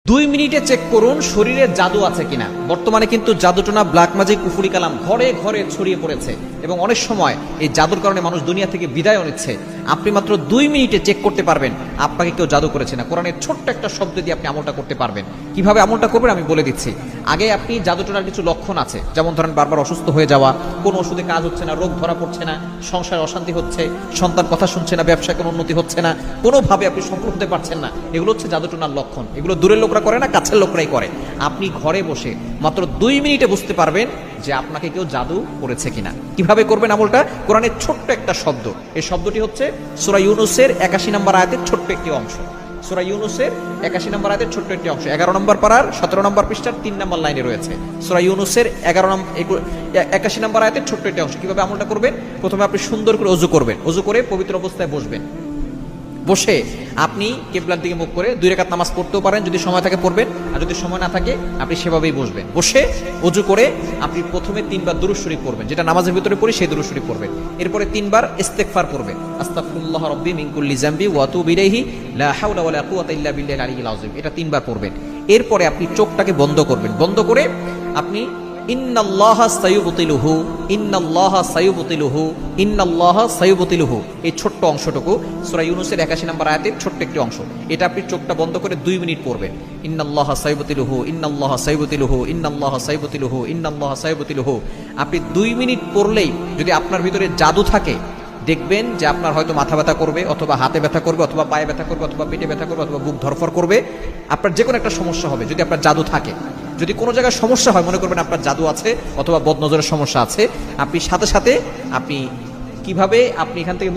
2 মিনিটে চেক করুন শরীরে জাদু আছে কিনা। বর্তমানে কিন্তু জাদুটোনা, ব্ল্যাক ম্যাজিক, কুফরি কালাম ঘরে ঘরে ছড়িয়ে পড়েছে এবং অনেক সময় এই জাদুর কারণে মানুষ দুনিয়া থেকে বিদায় নিচ্ছে। আপনি মাত্র 2 মিনিটে চেক করতে পারবেন আপনাকে কেউ জাদু করেছে না। কোরআনের ছোট্ট একটা শব্দ দিয়ে আপনি আমলটা করতে পারবেন। কিভাবে আমলটা করবেন আমি বলে দিচ্ছি। আগে আপনি জাদুটোনার কিছু লক্ষণ আছে, যেমন ধরেন বারবার অসুস্থ হয়ে যাওয়া, কোনো ওষুধে কাজ হচ্ছে না, রোগ ধরা পড়ছে না, সংসারে অশান্তি হচ্ছে, সন্তান কথা শুনছে না, ব্যবসায় কোনো উন্নতি হচ্ছে না, কোনোভাবে আপনি সফল হতে পারছেন না, এগুলো হচ্ছে জাদুটোনার লক্ষণ। এগুলো দূরের লোকরা করে না, কাছের লোকরাই করে। আপনি ঘরে বসে মাত্র 2 মিনিটে বুঝতে পারবেন যে আপনাকে কেউ জাদু করেছে কিনা। কিভাবে করবেন আমলটা? কোরআনের ছোট্ট একটা শব্দ, এই শব্দটি হচ্ছে সূরা ইউনূসের 81 নম্বর আয়াতের ছোট্ট একটি অংশ। সূরা ইউনূসের 81 নম্বর আয়াতের ছোট্ট একটি অংশ, 11 নম্বর পারার 17 নম্বর পৃষ্ঠার 3 নম্বর লাইনে রয়েছে। সূরা ইউনূসের 81 নম্বর আয়াতের ছোট্ট একটি অংশ। কিভাবে আমলটা করবেন? প্রথমে আপনি সুন্দর করে ওযু করবেন। ওযু করে পবিত্র অবস্থায় বসবেন। বসে আপনি কিবলার দিকে মুখ করে 2 রাকাত নামাজ পড়তেও পারেন, যদি সময় থাকে পড়বেন, আর যদি সময় না থাকে আপনি সেভাবেই বসবেন। বসে ওযু করে আপনি প্রথমে 3 বার দুরূদ শরীফ পড়বেন, যেটা নামাজের ভিতরে পড়ি সেই দুরূদ শরীফ পড়বেন। এরপরে 3 বার ইস্তেগফার পড়বেন, আস্তাগফিরুল্লাহ রাব্বি মিন কুল্লি যামবি ওয়া আতুবু ইলাইহি লা হাওলা ওয়ালা কুওয়াতা ইল্লা বিল্লাহিল আলিয়্যিল আযীম, এটা 3 বার পড়বেন। এরপরে আপনি চোখটাকে বন্ধ করবেন। বন্ধ করে আপনি ইন্নাল্লাহা সায়ুবতিলুহু ইন্নাল্লাহা সায়ুবতিলুহু ইন্নাল্লাহা সায়ুবতিলুহু, এই ছোট্ট অংশটুকু সূরা ইউনূসের 81 নম্বর আয়াতের ছোট্ট একটি অংশ। এটা আপনি চোখটা বন্ধ করে 2 মিনিট পড়বেন। ইন্নাল্লাহা সায়ুবতিলুহু ইন্নাল্লাহা সায়ুবতিলুহু ইন্নাল্লাহা সায়ুবতিলুহু ইন্নাল্লাহা সায়ুবতিলুহু। আপনি 2 মিনিট পড়লেই যদি আপনার ভিতরে জাদু থাকে, দেখবেন যে আপনার হয়তো মাথা ব্যথা করবে, অথবা হাতে ব্যথা করবে, অথবা পায়ে ব্যথা করবে, অথবা পেটে ব্যথা করবে, অথবা বুক ধরফর করবে। আপনার যে কোনো একটা সমস্যা হবে যদি আপনার জাদু থাকে। যদি কোনো জায়গায় সমস্যা হয়, মনে করবেন আপনার জাদু আছে অথবা বদনজরের সমস্যা আছে, আপনি সাথে সাথে আপনি কিভাবে আপনি এখান থেকে